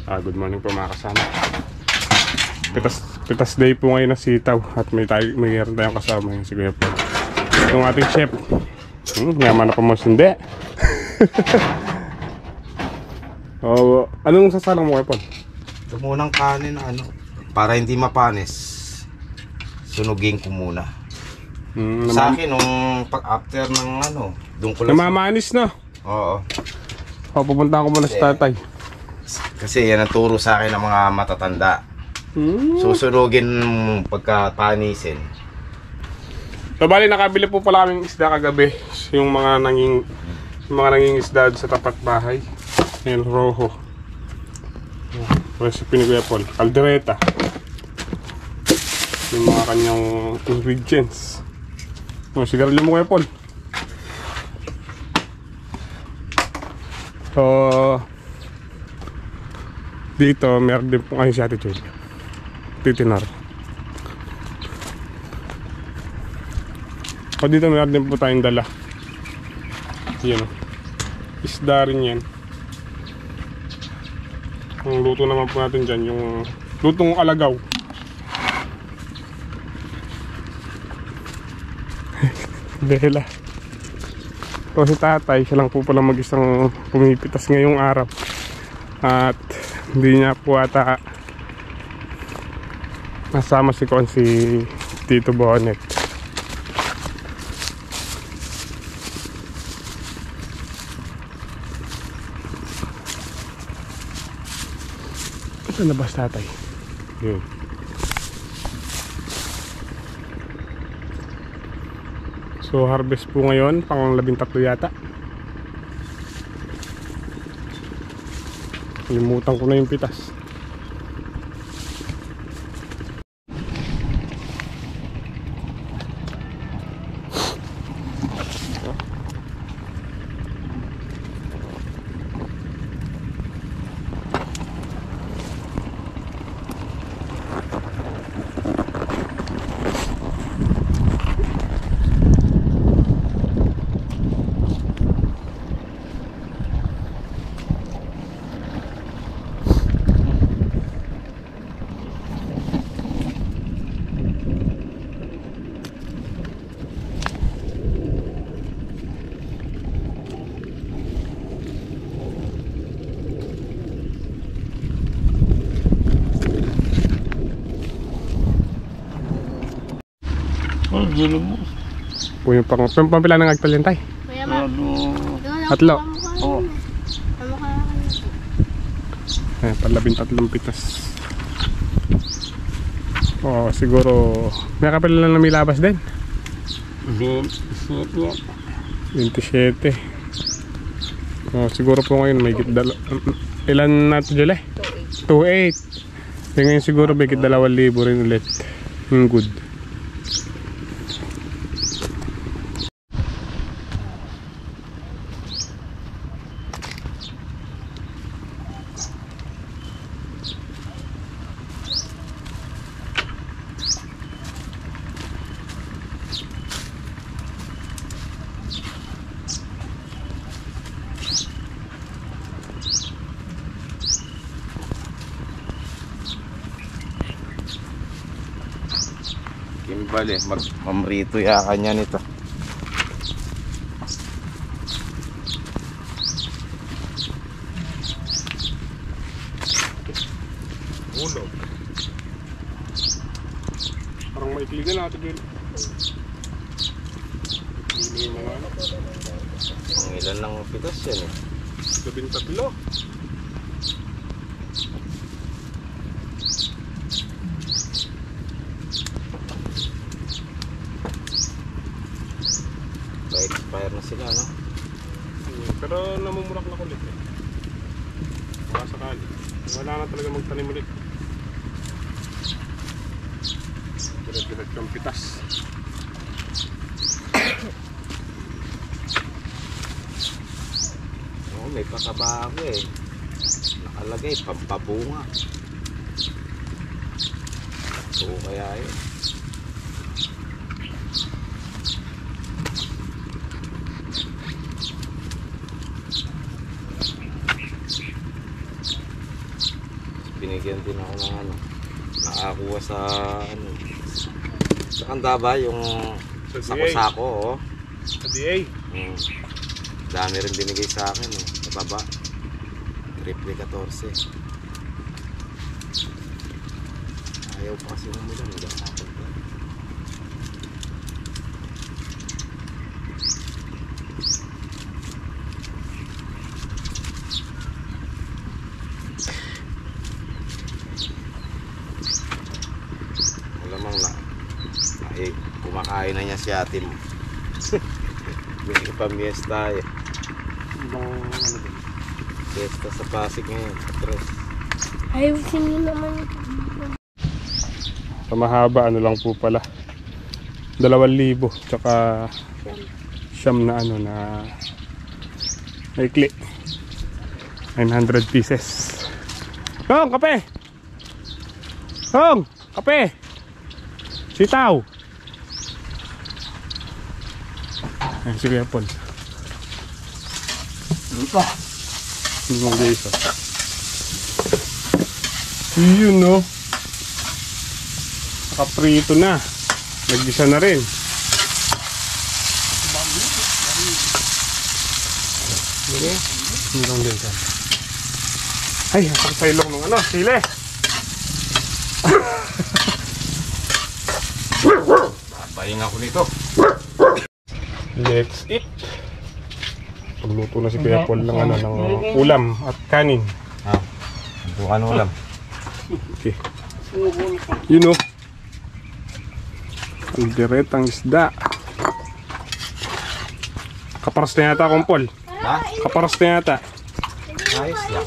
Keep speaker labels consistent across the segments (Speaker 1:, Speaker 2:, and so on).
Speaker 1: Good morning po mga kasama. Pitas day po ngayon na sitaw. At may meron tayong kasama yung si Kuya Paul. Itong ating chef. Yaman na pa mas hindi. Anong sasalang mo Kuya Paul?
Speaker 2: Ito munang kanin para hindi mapanis. Sunugin ko muna. Sa akin nung after ng doon ko lang.
Speaker 1: Namamanis na.
Speaker 2: Oo.
Speaker 1: Pupunta ko muna sa tatay.
Speaker 2: Kasi yan ang turo sa akin ng mga matatanda. Susunugin pagkapanisin.
Speaker 1: So bali nakabili po pala kaming isda kagabi. Yung mga nanging isda sa tapat bahay. Ayan, roho. Recipe ni Kuya Paul. Caldereta. Yung mga kanyang ingredients. Sigarilyo mo Kuya Paul. So dito meron din po ngayon si Ate Julia titinar. O dito meron din po tayong dala. Yan o, isda rin yan. Ang luto naman po natin dyan yung lutong alagaw. Bela. So si tatay, siya lang po pala mag-isang pumipitas ngayong araw. At hindi niya po ata nasama si Tito Bonnet. Saan na ba si tatay? Yun. So harvest po ngayon, pang 13 yata. Limutan ko na yung pitas. Po yung pampila ng agpal yan tay? Tatlo.
Speaker 3: Oo.
Speaker 1: Ayan, palabing 3 pitas. Siguro may kapal lang na may labas din. 27. Siguro po ngayon may ilan natin dyan 2.8. Ngayon siguro may 2,000 rin ulit yung good.
Speaker 2: Kimbali, mamrito ya kanya nito.
Speaker 1: Ulo. Parang maikligan natin din. Hindi mga
Speaker 2: Ang ilan lang pitas yan
Speaker 1: 13.
Speaker 2: Expire na sila, no?
Speaker 1: Pero namumurak na ulit baka sakali wala na talaga magtanim ulit. Diret-diret yung pitas.
Speaker 2: May pakabago nakalagay pampabunga. So kaya yun. binigyan din ako ng ano, nakakuha sa ano, sa Kandaba yung sako-sako, oh.
Speaker 1: Sa DA.
Speaker 2: Dami rin binigay sa akin, eh, sa baba. Triple 14. Ayaw pa kasi ng mulan, nag-asapag pa. Malamang na, ay, kumakain na niya si ate mo. May ipamiesta eh. Fiesta sa Pasig ngayon, Tres.
Speaker 3: Ayusin niyo naman ito.
Speaker 1: Sa mahaba, ano lang po pala. 2,000 tsaka siyam na ano na maikli. 900 pieces. Hong, kape! Hong, kape! Sitaw! Ayan, sige, Paul.
Speaker 2: Ano pa?
Speaker 1: Limang isa. Yun, no? Nakaprito na. Nagisa na rin. Sige. Limang isa. Ay, ang sailong ng ano, sile.
Speaker 2: Babayin ako nito.
Speaker 1: Let's eat. Pagluto na si Kuya Paul ng ano, ng ulam at kanin.
Speaker 2: Ha? Bukan ulam.
Speaker 1: Okay. You know. Ang diretang isda. Kaparas na yata akong Paul.
Speaker 2: Ha?
Speaker 1: Kaparas na yata.
Speaker 2: Ayos lang.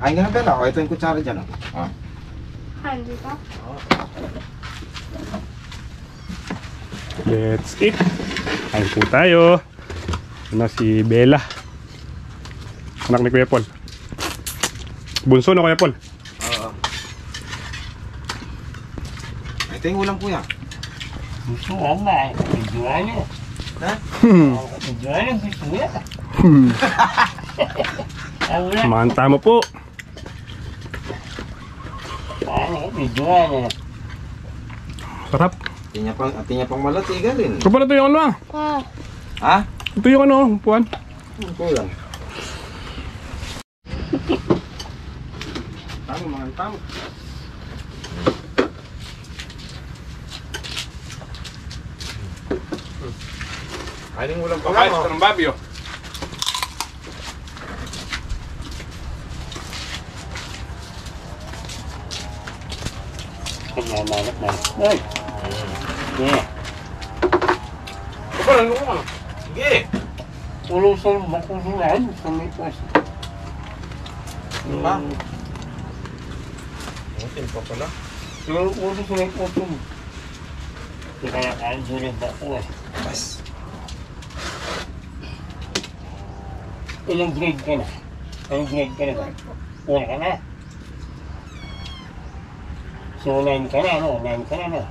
Speaker 2: Kain ka na Bella. O, ito yung kutsara dyan. Oh.
Speaker 3: Hindi pa?
Speaker 1: Let's eat. Kain po tayo. Ano si Bella. Anak ni Kuya Paul. Bunso na Kuya Paul.
Speaker 2: Oo. Ito yung ulam kuya.
Speaker 4: Gusto nga ba? Bidyoan niya.
Speaker 2: Ha?
Speaker 4: Bidyoan niya, gusto niya.
Speaker 1: Manta mo po.
Speaker 4: Paano? Bidyoan niya.
Speaker 1: Sarap.
Speaker 2: Atinya pang malatigan rin.
Speaker 1: Ito pala ito yung ano ah.
Speaker 2: Ha?
Speaker 1: Ito yung ano, puwan.
Speaker 2: Kulang. Tama mga tama. Aling ulam pa
Speaker 1: Pagkain ito ng babi oh.
Speaker 4: Kanya-manap na. Ay! Yeah.
Speaker 1: Ito pala, ano ko ano?
Speaker 2: Sige.
Speaker 4: Ulo sa makusulan sa may pwesta.
Speaker 2: Pa? Mutin pa pala.
Speaker 4: Ulo sa may pwesta. Kaya kaansulit ako eh.
Speaker 2: Bas.
Speaker 4: Ilang grade ka na? Ilang grade ka na ba? Una ka na? So 9 ka na, no? 9 ka na, no?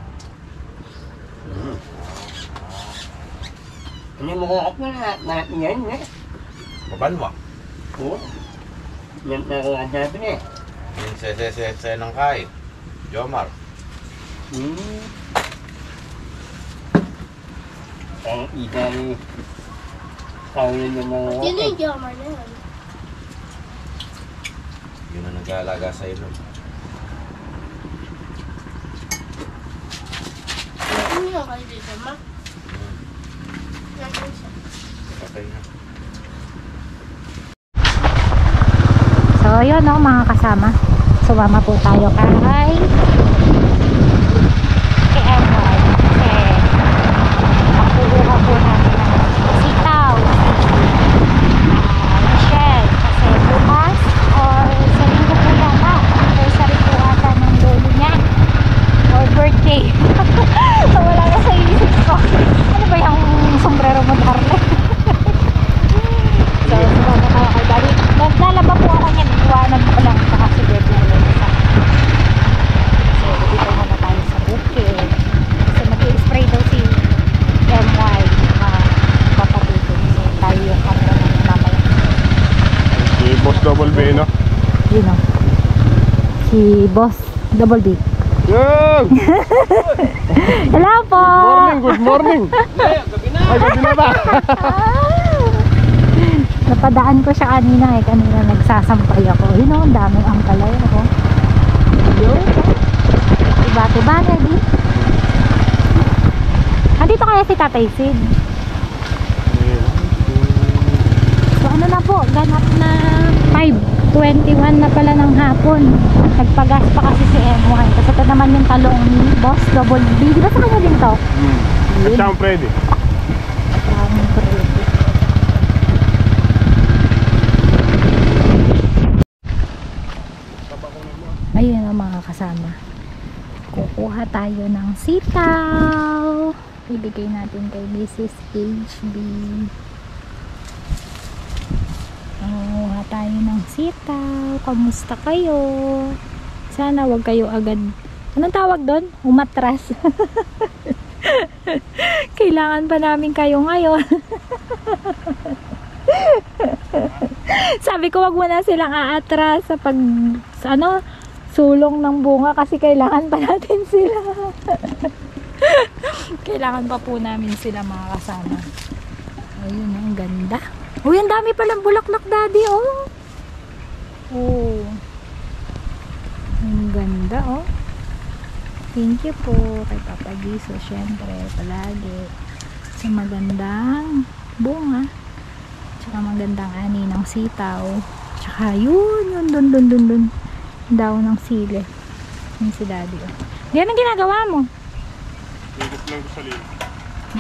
Speaker 4: Ano mo kakap na yan, eh?
Speaker 2: Mabanwa.
Speaker 4: Oo. Yan nakuha natin eh.
Speaker 2: Yung sese ng kain. Jomar.
Speaker 4: Ang idang kaulan ng mga
Speaker 3: Yun yung jammer na yun.
Speaker 2: Yun ang nag-aalaga sa ilo.
Speaker 3: Ano yung kayo dito, ma? Nandun siya.
Speaker 2: Okay na.
Speaker 5: So, yun no, mga kasama. Sumama po tayo kay Emoy. Kasi, magkukuha po natin ng sitaw. Michelle. Kasi bukas or sa linggo po yata. Anniversary po ata ng lolo niya. Or birthday. So, wala na sa isip ko. Ano ba yung sombrero mo, darling? So, sumama tayo kay Daddy. Naglalaba po ako niyan. Iwanan ko lang. Baka si Bebe na lang isa. Kasi
Speaker 1: no?
Speaker 5: Yun o. Si Boss Double B.
Speaker 1: Yo!
Speaker 5: Hello po!
Speaker 1: Good morning! Ay, gabi na ba?
Speaker 5: Napadaan ko siya kanina eh. Kanina nagsasampay ako. Yun o, ang daming ampalaya ako. Yun. Diba, ready? Andito kaya si Tatay Sid. So ano na po, ganap na 5:21 na pala ng hapon. Nagpagas pa kasi si M1. Kasi ito naman yung talong ni Boss Double B. Di ba sa kanya din to?
Speaker 1: At siya ang Freddy.
Speaker 5: Ayun ang mga kasama. Kukuha tayo ng sitaw. Ibigay natin kay Mrs. HB. Kukuha tayo ng sitaw. Kamusta kayo? Sana wag kayo agad. Anong tawag doon? Umatras. Kailangan pa namin kayo ngayon. Sabi ko wag mo na silang aatras sa pag sulong ng bunga kasi kailangan pa natin sila. Kailangan pa po namin sila mga kasama. Ayun, ang ganda. Uy, ang dami palang bulaklak, Daddy, oh. Oh. Ang ganda, oh. Thank you po kay Papa Giso, syempre, palagi. Sa magandang bunga. Tsaka magandang ani ng sitaw. Tsaka yun, dun. Daw ng sili. Yun si Daddy, oh. Yan ang ginagawa mo.
Speaker 1: Higop ng gasolina.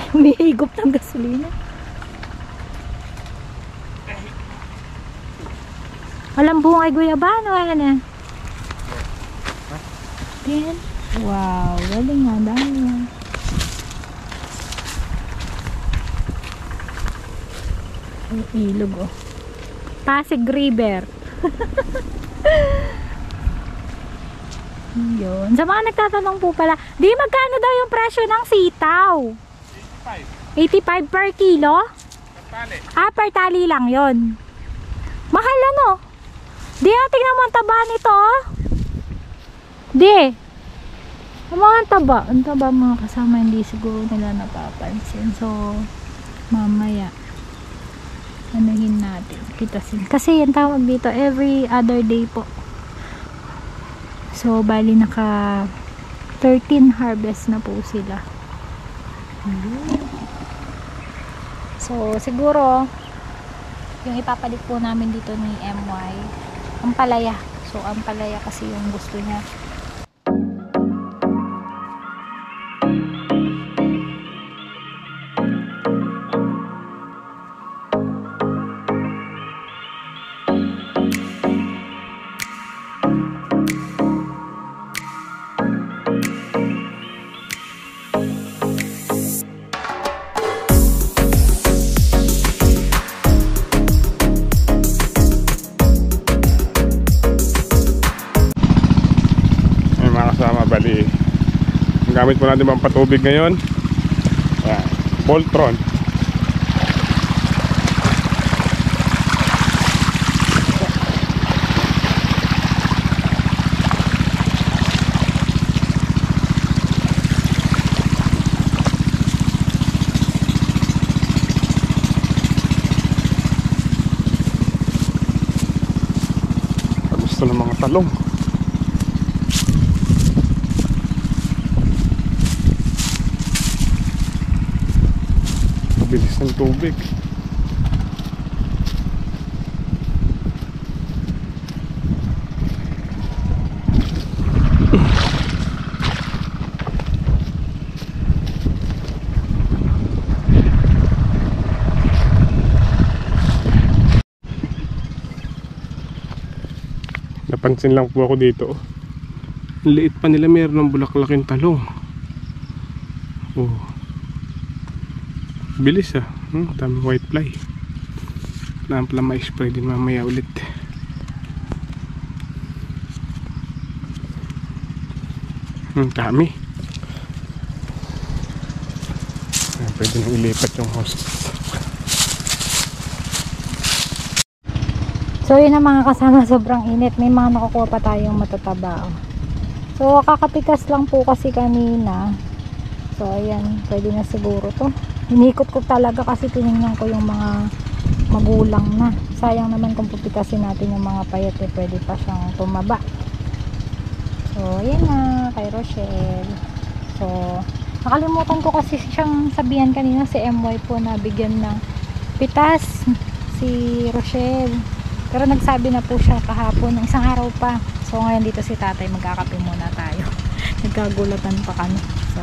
Speaker 5: Humihigop ng gasolina. Walang bunga ay guyabano, wala na. Yan. Wow, galing nga, dami nga. Ang ilog, oh. Pasig River. Yun. Sa mga nagtatanong po pala, di magkano daw yung presyo ng sitaw? 85 per kilo?
Speaker 1: Per tali.
Speaker 5: Per tali lang yon. Mahal ano? Di, tingnan mo ang taba nito, oh. Di. Ang taba mga kasama, hindi siguro nila napapansin. So, mamaya anuhin natin, kitasin. Kasi yung tawag dito, every other day po. So, bali naka 13 harvest na po sila. So, siguro yung ipapalit po namin dito ni MY, ampalaya. So, ampalaya kasi yung gusto niya.
Speaker 1: Bali, ang gamit po natin pang patubig ngayon, Voltron. Gusto ng mga talong. Bilis ng tubig. Napansin lang po ako dito. Ang liit pa nila, meron ng bulaklak yung talong. Oh. Bilis ah. Daming white fly. Kailangan pala ma-spray din mamaya ulit. Dami. Pwede nang ilipat yung host.
Speaker 5: So yun ang mga kasama, sobrang init. May mga nakukuha pa tayong matataba. So kakapitas lang po kasi kanina. So ayan, pwede na siguro to. Inikot ko talaga kasi tinignan ko yung mga magulang na. Sayang naman kung pupitasin natin yung mga payat, pwede pa siyang tumaba. So ayan na, kay Rochelle. So nakalimutan ko kasi siyang sabihan kanina, si MY po na bigyan ng pitas si Rochelle. Pero nagsabi na po siya kahapon ng isang araw pa. So ngayon dito si tatay, magkakape muna tayo. Nagkagulatan pa kami. So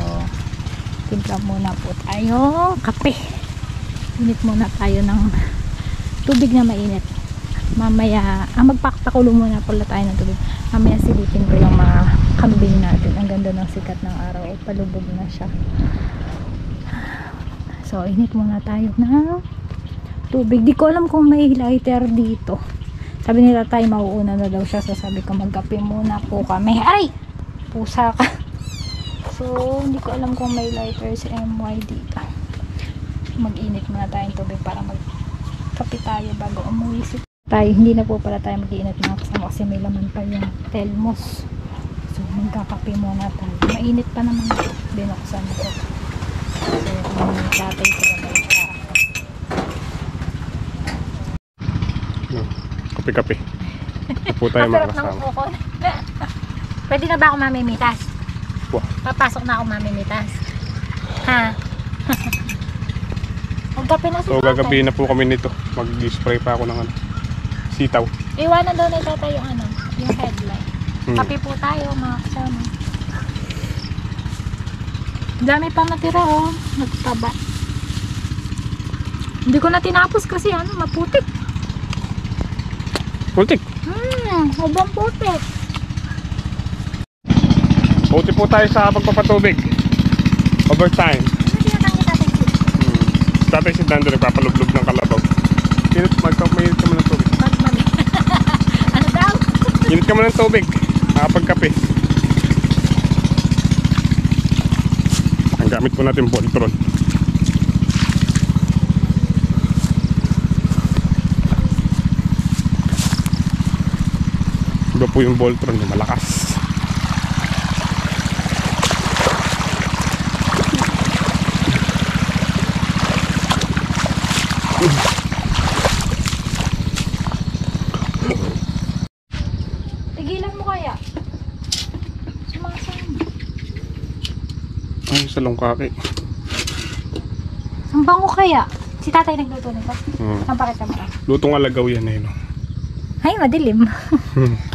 Speaker 5: timpla muna po tayo kape. Init muna tayo ng tubig na mainit. Mamaya magpapakulo muna pala tayo ng tubig. Mamaya silipin ko yung mga kambing natin. Ang ganda ng sikat ng araw, palubog na siya. So init muna tayo ng tubig. Di ko alam kung may lighter dito. Sabi nila tayo mauuna na daw siya. So sabi ko magkape muna po kami. Ay! Pusa ka. So hindi ko alam kung may lighter si MY dito. Mag-init muna tayong tubig para magkape tayo bago umuwi si tayo. Hindi na po pala tayo mag-init mga kasama kasi may laman pa yung telmos. So magkakape muna tayo. Mainit pa naman. Binuksan ko. So yung tatay sila daw siya.
Speaker 1: Kape-kape. Po tayo mga kasama.
Speaker 5: Pwede na ba ako mamimitas?
Speaker 1: Wow.
Speaker 5: Papasok na ako mamimitas. Ha? Magkape na si
Speaker 1: So gagabihin na po kami nito. Mag-spray pa ako ng sitaw.
Speaker 5: Iwanan daw na itatay yung yung headlight. Kape po tayo mga kasama. Dami pang natira nagtaba. Hindi ko na tinapos kasi maputik.
Speaker 1: Putik.
Speaker 5: Ubang putik.
Speaker 1: Puti po tayo sa pagpapatubig. Overtime.
Speaker 5: Ano tinatanggi tatay?
Speaker 1: Tatay si Dando nagpapalublog ng kalabaw. Mainit ka mo ng tubig.
Speaker 5: Ano daw?
Speaker 1: Init ka mo ng tubig. Nakapagkape. Ang gamit po natin Voltron. Iba po yung Voltron, yung malakas.
Speaker 5: Tigilan mo kaya? Sumasama.
Speaker 1: Ay, sa longkaki.
Speaker 5: Ang bango kaya? Si tatay nagluto nito? Ang pakita mo.
Speaker 1: Lutong alagaw yan no?
Speaker 5: Ay, madilim.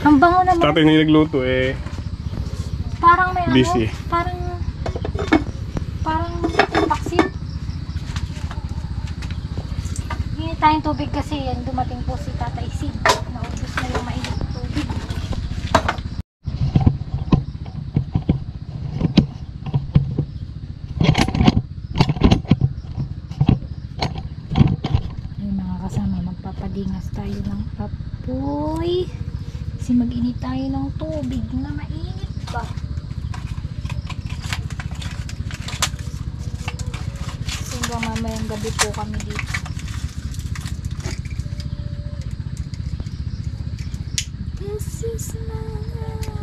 Speaker 5: Ang bango naman.
Speaker 1: Tatay na yung nagluto
Speaker 5: Parang may
Speaker 1: busy.
Speaker 5: Parang paksin. Hingi tayong tubig kasi dumating po si Tatay Sid. Naubos na yung mainit na tubig. Ay mga kasama, magpapadingas tayo ng apoy. Kasi mag-init tayo ng tubig na mainit pa. Hanggang mamayang gabi po kami dito. This is my life.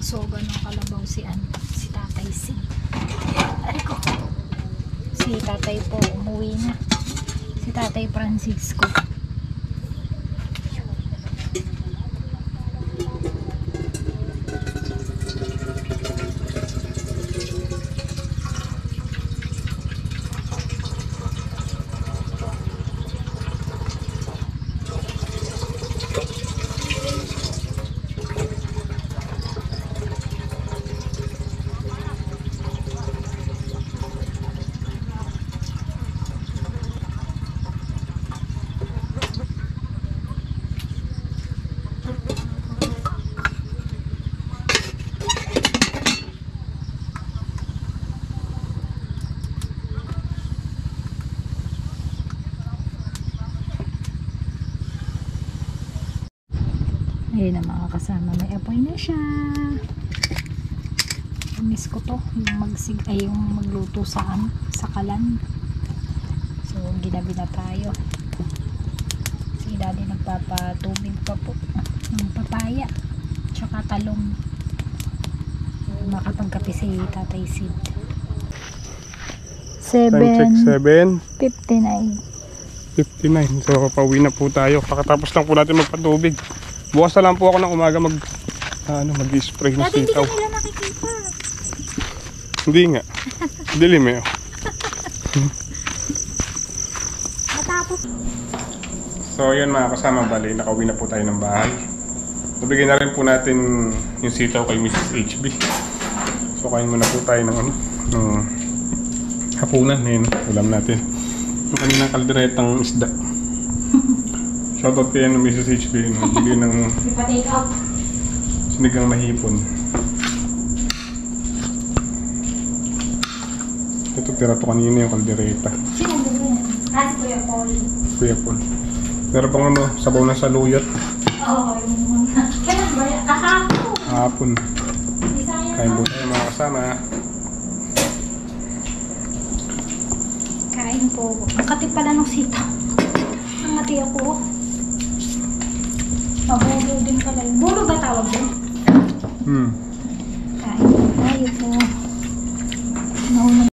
Speaker 5: Soga ng kalabaw si Tatay Sid. Ariko. Si Tatay po umuwi na. Si Tatay Francisco. Ayun na mga kasama, may apoy na siya. Miss ko to, yung magluto sa kalan. So ginabi na tayo. Si Daddy nagpapatubig pa po ng papaya tsaka talong. Makapagkape si Tatay Sid.
Speaker 1: Time check
Speaker 5: 7:59.
Speaker 1: 7:59. So pauwi na po tayo. Kakatapos lang po natin magpatubig. Bukas na lang po ako ng umaga mag-spray ng
Speaker 5: Dati hindi
Speaker 1: sitaw.
Speaker 5: ka nila nakikita.
Speaker 1: Hindi nga. Dilim eh.
Speaker 5: Matapos.
Speaker 1: So yun mga kasama, bali nakauwi na po tayo ng bahay. Nabigyan na rin po natin yung sitaw kay Mrs. HB. So kain muna po tayo ng hapunan. Ngayon, ulam natin yung kaninang kalderetang isda. Shoutout kayo ng Mrs. HB. Bigyan ng sinigang na hipon. Ito tira to kanina yung kaldereta.
Speaker 5: Sino ba yan? Kasi Kuya Paul.
Speaker 1: Kuya Paul. Meron pang sabaw na saluyot.
Speaker 5: Oo, yung kailan ba yan? Kahapon.
Speaker 1: Hapon. Kain po tayo mga kasama.
Speaker 5: Kain po. Ang katip pala ng sitaw.